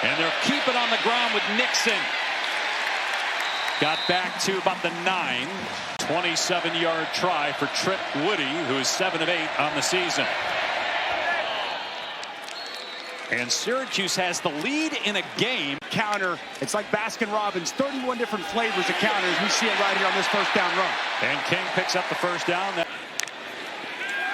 And they're keeping on the ground with Nixon. Got back to about the 9. 27-yard try for Trip Woody, who's 7 of 8 on the season. And Syracuse has the lead in a game. Counter. It's like Baskin-Robbins. 31 different flavors of counters. We see it right here on this first down run. And King picks up the first down.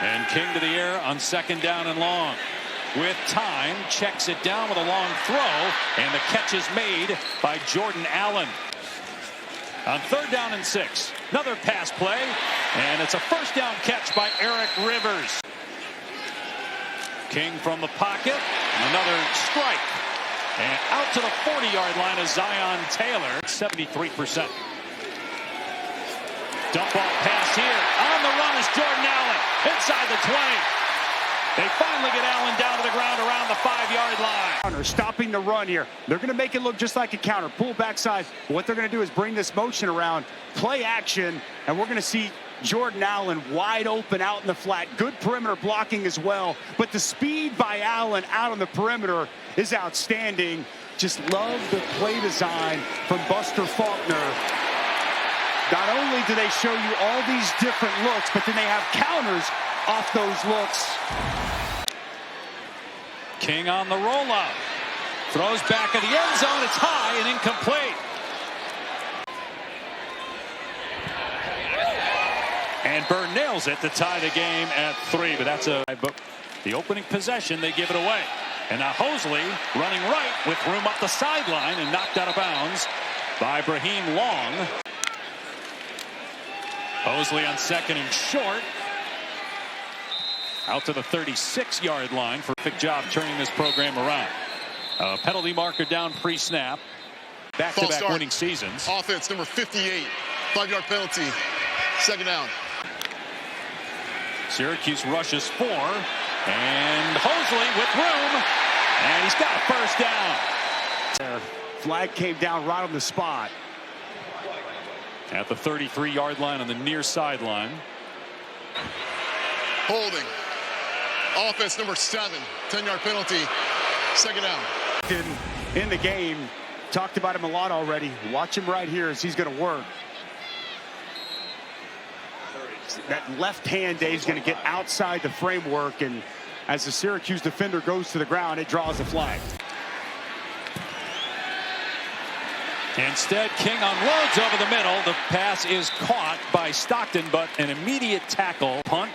And King to the air on second down and long. With time, checks it down with a long throw. And the catch is made by Jordan Allen. On third down and 6. Another pass play. And it's a first down catch by Eric Rivers. King from the pocket. Another strike. And out to the 40-yard line is Zion Taylor. 73%. Dump off pass here. On the run is Jordan Allen. Inside the 20. They finally get Allen down to the ground around the 5-yard line. Stopping the run here. They're going to make it look just like a counter. Pull backside. What they're going to do is bring this motion around. Play action. And we're going to see Jordan Allen wide open out in the flat. Good perimeter blocking as well. But the speed by Allen out on the perimeter is outstanding. Just love the play design from Buster Faulkner. Not only do they show you all these different looks, but then they have counters off those looks. King on the rollout. Throws back at the end zone. It's high and incomplete. And Burr nails it to tie the game at 3. But that's the opening possession. They give it away. And now Hosley running right with room up the sideline and knocked out of bounds by Brahim Long. Hosley on second and short. Out to the 36-yard line for a perfect job turning this program around. Penalty marker down pre-snap. Back-to-back winning seasons. Offense number 58. 5-yard penalty. Second down. Syracuse rushes 4. And Hosley with room. And he's got a first down. Flag came down right on the spot. At the 33-yard line on the near sideline. Holding. Offense number 7. 10-yard penalty. Second down. In the game. Talked about him a lot already. Watch him right here as he's going to work. That left hand, Dave's going to get outside the framework, and as the Syracuse defender goes to the ground, it draws a flag. Instead, King unloads over the middle. The pass is caught by Stockton, but an immediate tackle. Punt.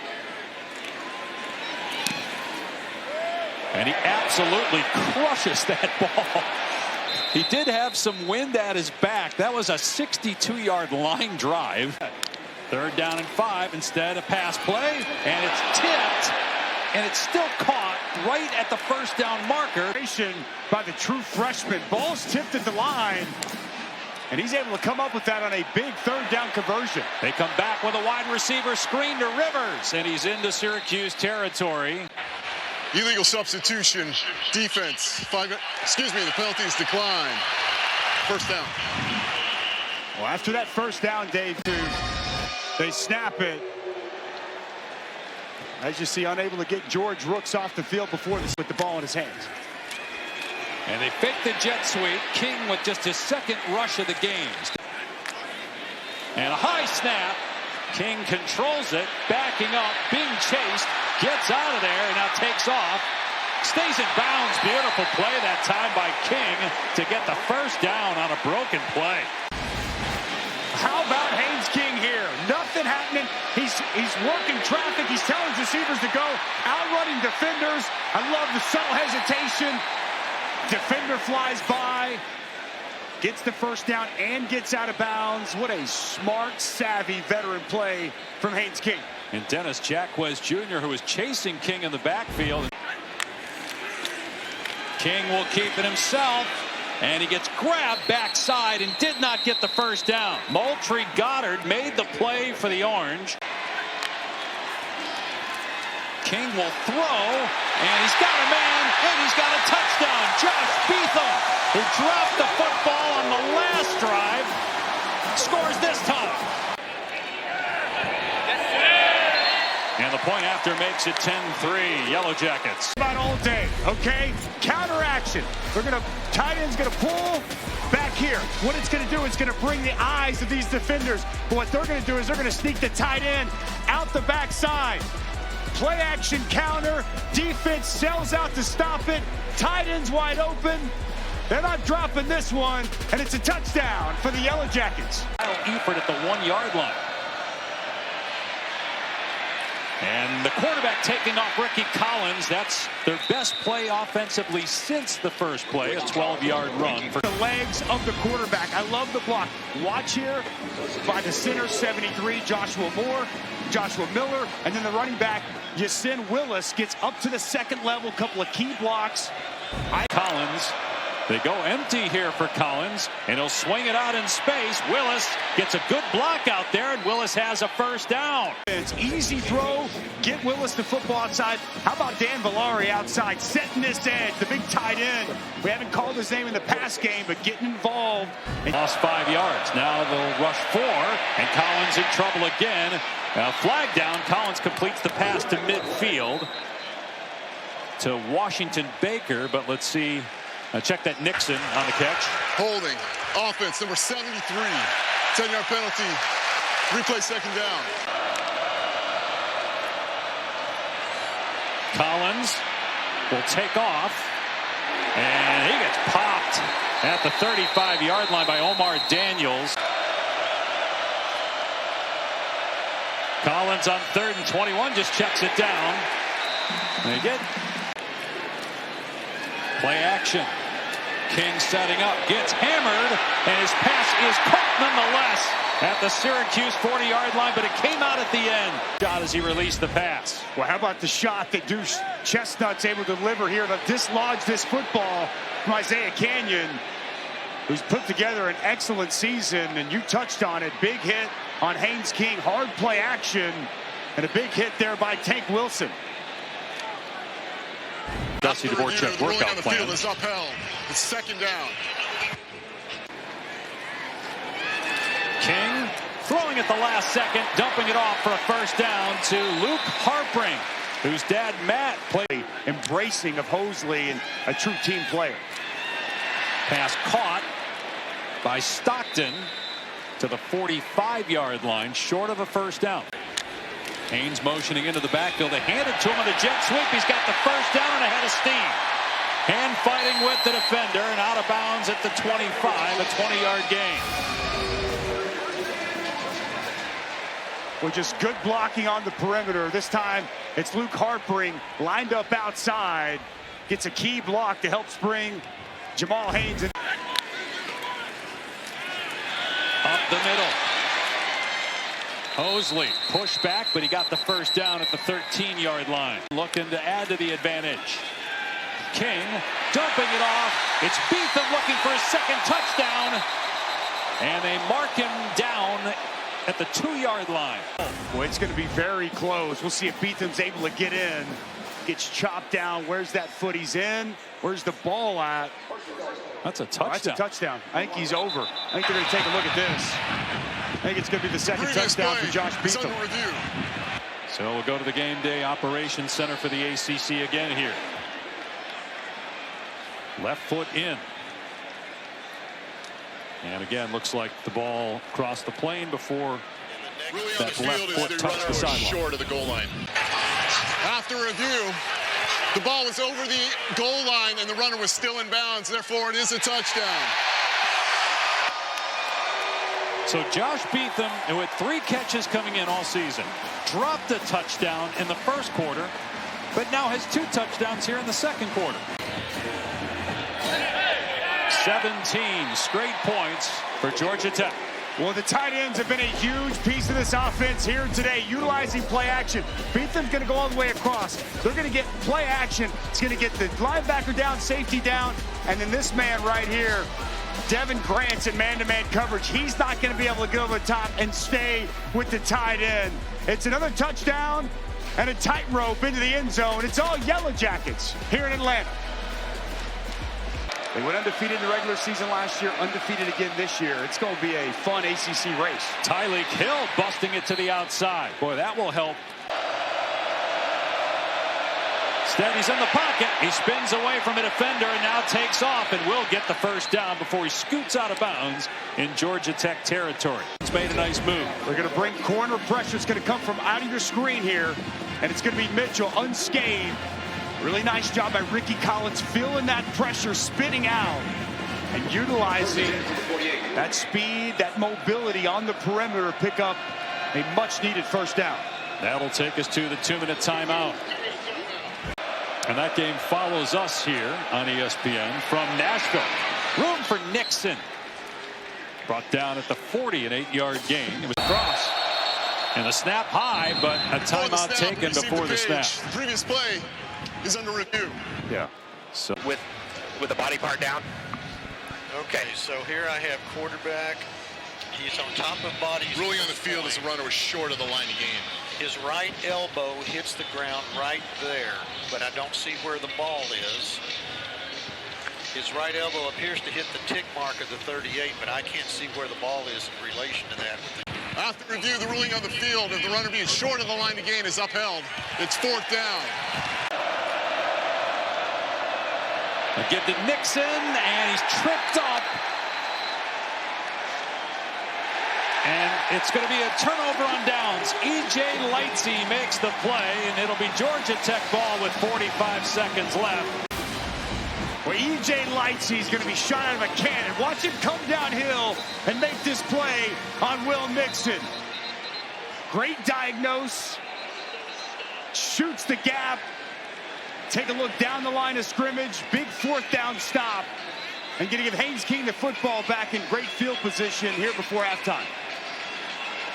And he absolutely crushes that ball. He did have some wind at his back. That was a 62-yard line drive. Third down and 5. Instead, a pass play, and it's tipped, and it's still caught right at the first down marker. By the true freshman. Ball's tipped at the line, and he's able to come up with that on a big third down conversion. They come back with a wide receiver screen to Rivers, and he's into Syracuse territory. Illegal substitution. Defense. The penalties decline. First down. Well, after that first down, Dave, they snap it. As you see, unable to get George Rooks off the field before this with the ball in his hands. And they fake the jet sweep. King with just his second rush of the game. And a high snap. King controls it, backing up, being chased, gets out of there, and now takes off. Stays in bounds. Beautiful play that time by King to get the first down on a broken play. How about Haynes King here? Nothing happening. He's working traffic. He's telling his receivers to go. Outrunning defenders. I love the subtle hesitation. Defender flies by. Gets the first down and gets out of bounds. What a smart, savvy veteran play from Haynes King. And Dennis Jacquez Jr., who was chasing King in the backfield. King will keep it himself. And he gets grabbed backside and did not get the first down. Moultrie Goddard made the play for the Orange. King will throw, and he's got a man, and he's got a touchdown. Josh Beetham, who dropped the football on the last drive, scores this time. And the point after makes it 10-3, Yellow Jackets. About all day, okay? Counteraction. action. Tight end's gonna pull back here. What it's gonna do is gonna bring the eyes of these defenders. But what they're gonna do is they're gonna sneak the tight end out the backside. Play action counter. Defense sells out to stop it. Tight end's wide open. They're not dropping this one, and it's a touchdown for the Yellow Jackets. Eford at the 1-yard line. And the quarterback taking off Ricky Collins. That's their best play offensively since the first play, a 12-yard run. For the legs of the quarterback. I love the block. Watch here by the center, 73, Joshua Miller, and then the running back, Yasin Willis, gets up to the second level, couple of key blocks. Collins. They go empty here for Collins, and he'll swing it out in space. Willis gets a good block out there, and Willis has a first down. It's easy throw. Get Willis the football outside. How about Dan Villari outside, setting this edge, the big tight end. We haven't called his name in the pass game, but getting involved. Lost 5 yards. Now they'll rush 4, and Collins in trouble again. Flag down. Collins completes the pass to midfield to Washington Baker, but let's see. Check that Nixon on the catch. Holding. Offense, number 73. 10-yard penalty. Replay second down. Collins will take off. And he gets popped at the 35-yard line by Omar Daniels. Collins on 3rd and 21 just checks it down. And he did. Play action. King setting up, gets hammered, and his pass is caught nonetheless at the Syracuse 40-yard line, but it came out at the end. Shot as he released the pass. Well, how about the shot that Deuce Chestnut's able to deliver here to dislodge this football from Isaiah Canyon, who's put together an excellent season, and you touched on it. Big hit on Haynes King, hard play action, and a big hit there by Tank Wilson. Dusty Dvorak workout plan. Is upheld. It's second down. King throwing at the last second, dumping it off for a first down to Luke Harpring, whose dad Matt played. Embracing of Hosley and a true team player. Pass caught by Stockton to the 45-yard line, short of a first down. Haynes motioning into the backfield. They hand it to him on the jet sweep. He's got the first down and ahead of steam. Hand fighting with the defender and out of bounds at the 25, a 20-yard gain. Well, just good blocking on the perimeter. This time it's Luke Harpring lined up outside. Gets a key block to help spring Jamal Haynes in. Up the middle. Hosley pushed back, but he got the first down at the 13-yard line. Looking to add to the advantage. King dumping it off. It's Beetham looking for his second touchdown. And they mark him down at the 2-yard line. Well, it's going to be very close. We'll see if Beetham's able to get in. Gets chopped down. Where's that foot? He's in. Where's the ball at? That's a touchdown. That's a touchdown. I think he's over. I think they're going to take a look at this. I think it's going to be the second touchdown for Josh Beetham. So we'll go to the game day operations center for the ACC again here. Left foot in. And again, looks like the ball crossed the plane before that left foot touched the sideline. Short of the goal line. After review, the ball was over the goal line and the runner was still in bounds. Therefore, it is a touchdown. So Josh Beetham, who had 3 catches coming in all season, dropped a touchdown in the first quarter, but now has 2 touchdowns here in the second quarter. 17 straight points for Georgia Tech. Well, the tight ends have been a huge piece of this offense here today, utilizing play action. Beetham's going to go all the way across. They're going to get play action. It's going to get the linebacker down, safety down, and then this man right here, Devin Grant's in man-to-man coverage. He's not going to be able to go over the top and stay with the tight end. It's another touchdown and a tightrope into the end zone. It's all Yellow Jackets here in Atlanta. They went undefeated in the regular season last year, undefeated again this year. It's going to be a fun ACC race. Tyreek Hill busting it to the outside. Boy, that will help. Instead, he's in the pocket. He spins away from a defender and now takes off and will get the first down before he scoots out of bounds in Georgia Tech territory. He's made a nice move. They're going to bring corner pressure. It's going to come from out of your screen here, and it's going to be Mitchell unscathed. Really nice job by Ricky Collins feeling that pressure, spinning out, and utilizing that speed, that mobility on the perimeter to pick up a much-needed first down. That'll take us to the 2-minute timeout. And that game follows us here on ESPN from Nashville. Room for Nixon. Brought down at the 40, an 8-yard gain. It was across. And the snap high, but a timeout taken before the snap. The previous play is under review. Yeah. So with the body part down. Okay, so here I have quarterback. He's on top of body. Ruling on the field as the runner was short of the line of gain. His right elbow hits the ground right there, but I don't see where the ball is. His right elbow appears to hit the tick mark of the 38, but I can't see where the ball is in relation to that. After review, the ruling on the field, if the runner being short of the line of gain is upheld, it's fourth down. A give to Nixon, and he's tripped up. And it's going to be a turnover on downs. E.J. Lightsey makes the play, and it'll be Georgia Tech ball with 45 seconds left. Well, E.J. Lightsey's going to be shot out of a cannon. Watch him come downhill and make this play on Will Nixon. Great diagnose. Shoots the gap. Take a look down the line of scrimmage. Big fourth down stop. And going to give Haynes King the football back in great field position here before halftime.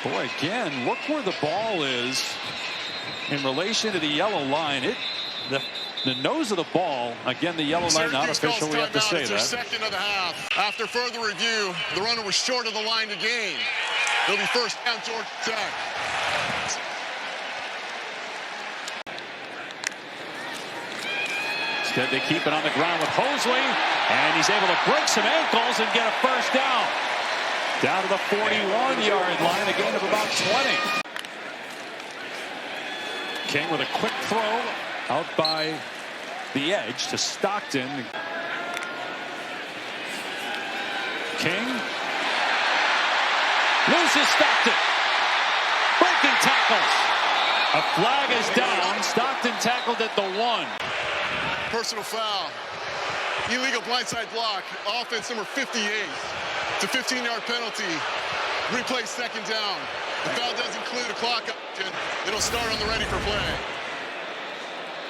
Boy, again, look where the ball is in relation to the yellow line. The nose of the ball, again, the yellow line, not official, we have to say that. Second of the half. After further review, the runner was short of the line to gain. It'll be first down, Georgia Tech. Instead, they keep it on the ground with Hosley, and he's able to break some ankles and get a first down. Down to the 41-yard line, a gain of about 20. King with a quick throw out by the edge to Stockton. King loses Stockton. Breaking tackles. A flag is down. Stockton tackled at the 1. Personal foul. Illegal blindside block. Offense number 58. It's a 15-yard penalty. Replay second down. The foul does include a clock option. It'll start on the ready for play.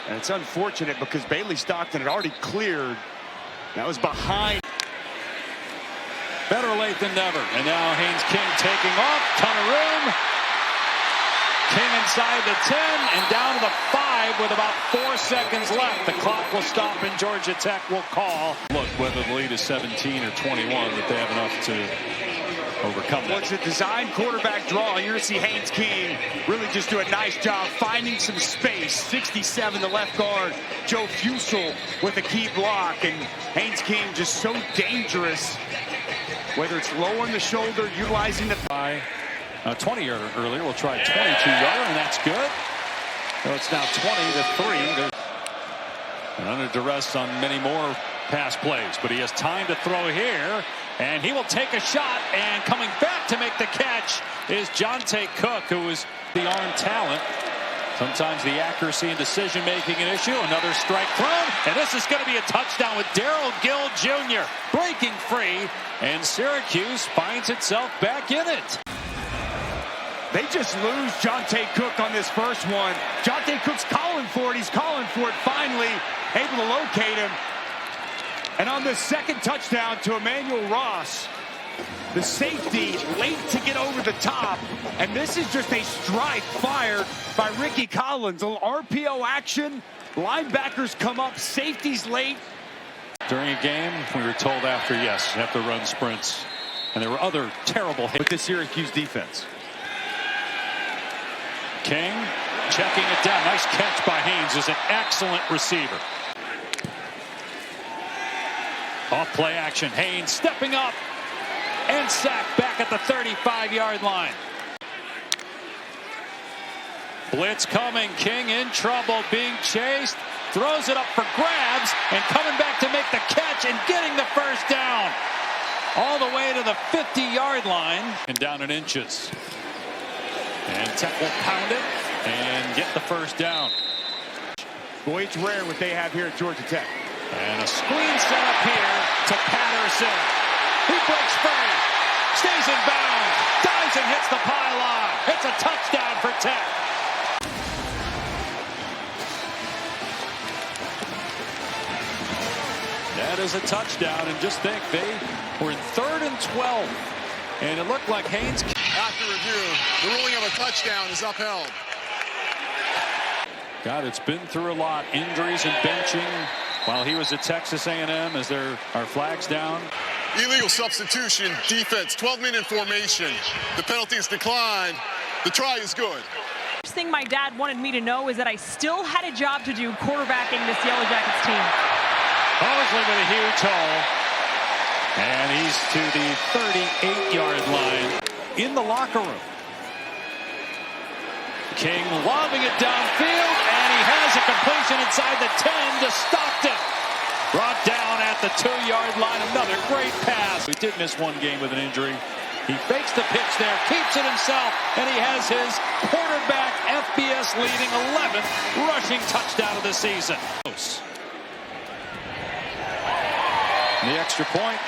And it's unfortunate because Bailey Stockton had already cleared. That was behind. Better late than never. And now Haynes King taking off. Ton of room. King inside the 10 and down to the 5 with about 4 seconds left. The clock will stop and Georgia Tech will call. Look, whether the lead is 17 or 21, that they have enough to overcome that. Well, it's a design quarterback draw. You're going to see Haynes King really just do a nice job finding some space. 67, the left guard, Joe Fusel with a key block. And Haynes King just so dangerous, whether it's low on the shoulder, utilizing the... 20-yarder earlier. We'll try 22-yarder, and that's good. So it's now 20-3. And under duress on many more pass plays, but he has time to throw here, and he will take a shot, and coming back to make the catch is Jonte Cook, who is the arm talent. Sometimes the accuracy and decision-making an issue. Another strike thrown, and this is going to be a touchdown with Darrell Gill Jr. breaking free, and Syracuse finds itself back in it. They just lose Jonte Cook on this first one. Jonte Cook's calling for it. He's calling for it finally, able to locate him. And on the second touchdown to Emmanuel Ross, the safety late to get over the top. And this is just a strike fired by Ricky Collins. A little RPO action. Linebackers come up. Safety's late. During a game, we were told after, yes, you have to run sprints. And there were other terrible hits. With the Syracuse defense. King checking it down. Nice catch by Haynes. Is an excellent receiver. Off play action. Haynes stepping up and sacked back at the 35-yard line. Blitz coming. King in trouble, being chased. throws it up for grabs, and coming back to make the catch and getting the first down. All the way to the 50-yard line. And down in inches. And Tech will pound it and get the first down. Boy, it's rare what they have here at Georgia Tech. And a screen set up here to Patterson. He breaks free, stays in bounds, dives and hits the pylon. It's a touchdown for Tech. That is a touchdown, and just think, they were in 3rd and 12, and it looked like Haynes. After review, the ruling of a touchdown is upheld. God, it's been through a lot. Injuries and benching while he was at Texas A&M. As there are flags down. Illegal substitution, defense, 12-minute formation. The penalty is declined. The try is good. First thing my dad wanted me to know is that I still had a job to do quarterbacking this Yellow Jackets team. Mosley with a huge hole. And he's to the 38-yard line in the locker room. King lobbing it downfield, and he has a completion inside the 10 to Stockton. Brought down at the 2-yard line. Another great pass. He did miss one game with an injury. He fakes the pitch there, keeps it himself, and he has his quarterback FBS leading 11th rushing touchdown of the season. The extra point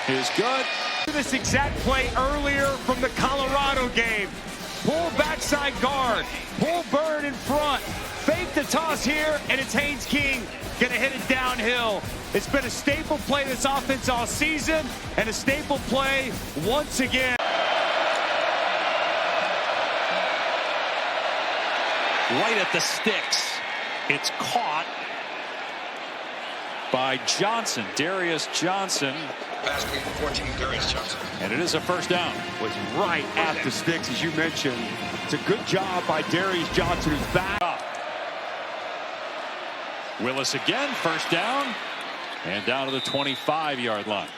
is good. This exact play earlier from the Colorado game. Pull backside guard, pull Bird in front, fake the toss here, and it's Haynes King gonna hit it downhill. It's been a staple play this offense all season, and a staple play once again. Right at the sticks. It's caught by Johnson, Darius Johnson. Pass week 14, Darius Johnson. And it is a first down. Was right at the sticks, as you mentioned. It's a good job by Darius Johnson, who's back. Willis again, first down, and down to the 25-yard line.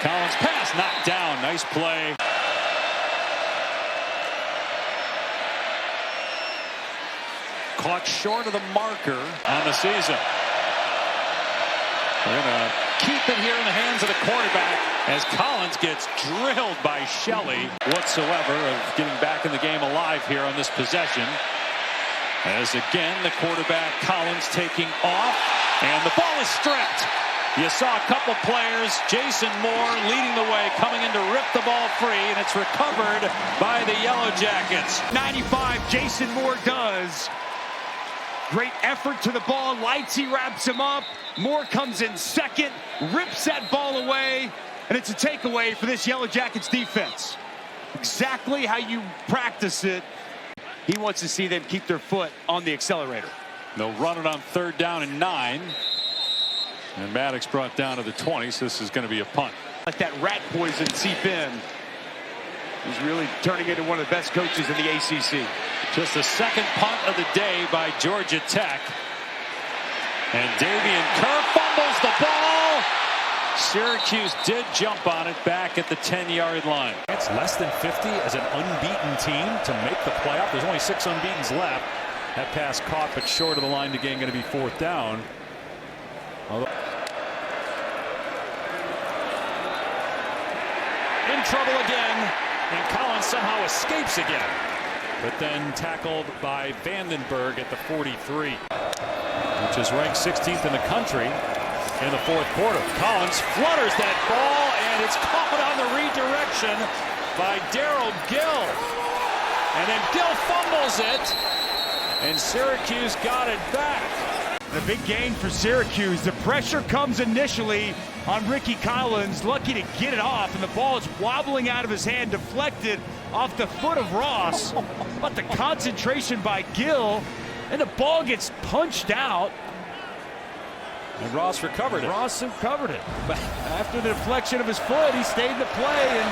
Collins pass knocked down. Nice play. Caught short of the marker on the season. We're going to keep it here in the hands of the quarterback as Collins gets drilled by Shelley whatsoever of getting back in the game alive here on this possession. As again, the quarterback Collins taking off, and the ball is stripped. You saw a couple players, Jason Moore leading the way, coming in to rip the ball free, and it's recovered by the Yellow Jackets. 95, Jason Moore does. Great effort to the ball. Lightsey wraps him up. Moore comes in second, rips that ball away, and it's a takeaway for this Yellow Jackets defense. Exactly how you practice it. He wants to see them keep their foot on the accelerator. They'll run it on 3rd down and 9. And Maddox brought down to the 20, so this is going to be a punt. Let that rat poison seep in. He's really turning into one of the best coaches in the ACC. Just the second punt of the day by Georgia Tech. And Davian Kerr fumbles the ball. Syracuse did jump on it back at the 10-yard line. It's less than 50 as an unbeaten team to make the playoff. There's only 6 unbeatens left. That pass caught but short of the line again, going to be 4th down. In trouble again, and Collins somehow escapes again. But then tackled by Vandenberg at the 43, which is ranked 16th in the country in the 4th quarter. Collins flutters that ball, and it's caught on the redirection by Darrell Gill. And then Gill fumbles it, and Syracuse got it back. The big gain for Syracuse. The pressure comes initially on Ricky Collins, lucky to get it off, and the ball is wobbling out of his hand, deflected off the foot of Ross. But the concentration by Gill, and the ball gets punched out. And Ross recovered it. Ross recovered it. But after the deflection of his foot, he stayed to play and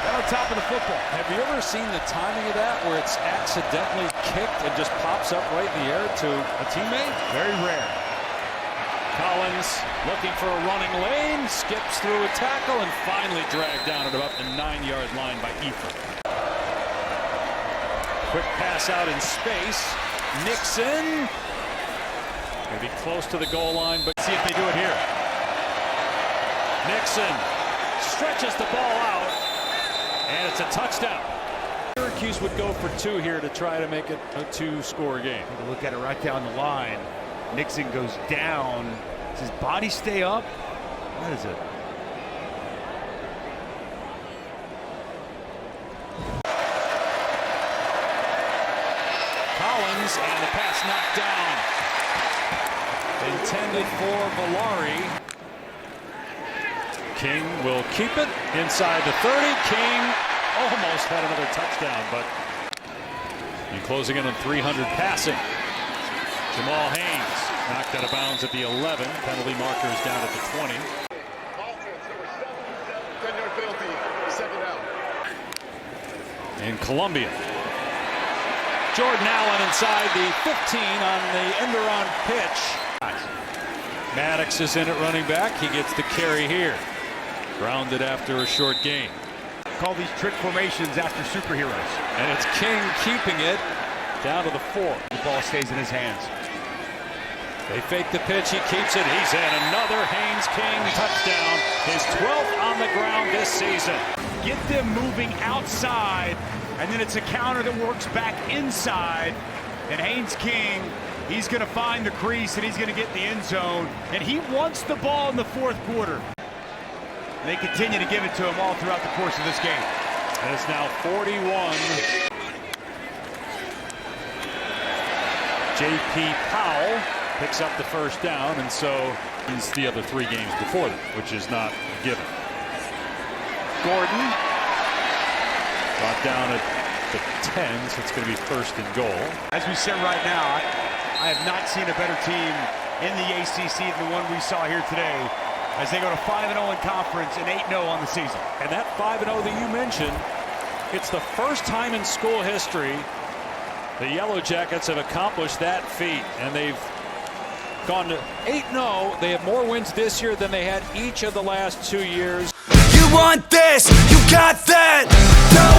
got on top of the football. Have you ever seen the timing of that where it's accidentally kicked and just pops up right in the air to a teammate? Very rare. Collins looking for a running lane, skips through a tackle, and finally dragged down at about the 9-yard line by Efer. Quick pass out in space. Nixon. Maybe close to the goal line, but see if they do it here. Nixon stretches the ball out, and it's a touchdown. Syracuse would go for 2 here to try to make it a 2-score game. Take a look at it right down the line. Nixon goes down. Does his body stay up? What is it? Collins, and the pass knocked down. Intended for Valari. King will keep it inside the 30. King almost had another touchdown, but closing in on 300 passing. Jamal Haynes knocked out of bounds at the 11. Penalty markers down at the 20. Offense, number 7, 10-yard penalty, second down. In Columbia. Jordan Allen inside the 15 on the end-around pitch. Maddox is in at running back. He gets the carry here. Grounded after a short gain. Call these trick formations after superheroes. And it's King keeping it down to the 4. The ball stays in his hands. They fake the pitch. He keeps it. He's in. Another Haynes King touchdown. His 12th on the ground this season. Get them moving outside, and then it's a counter that works back inside. And Haynes King, he's going to find the crease, and he's going to get in the end zone. And he wants the ball in the 4th quarter. And they continue to give it to him all throughout the course of this game. And it's now 41. J.P. Powell picks up the first down, and so is the other 3 games before them, which is not given. Gordon. Brought down at the 10, so it's going to be 1st and goal. As we said right now, I have not seen a better team in the ACC than the one we saw here today, as they go to 5-0 in conference and 8-0 on the season. And that 5-0 that you mentioned, it's the first time in school history the Yellow Jackets have accomplished that feat, and they've gone to 8-0. They have more wins this year than they had each of the last 2 years. You want this, you got that. No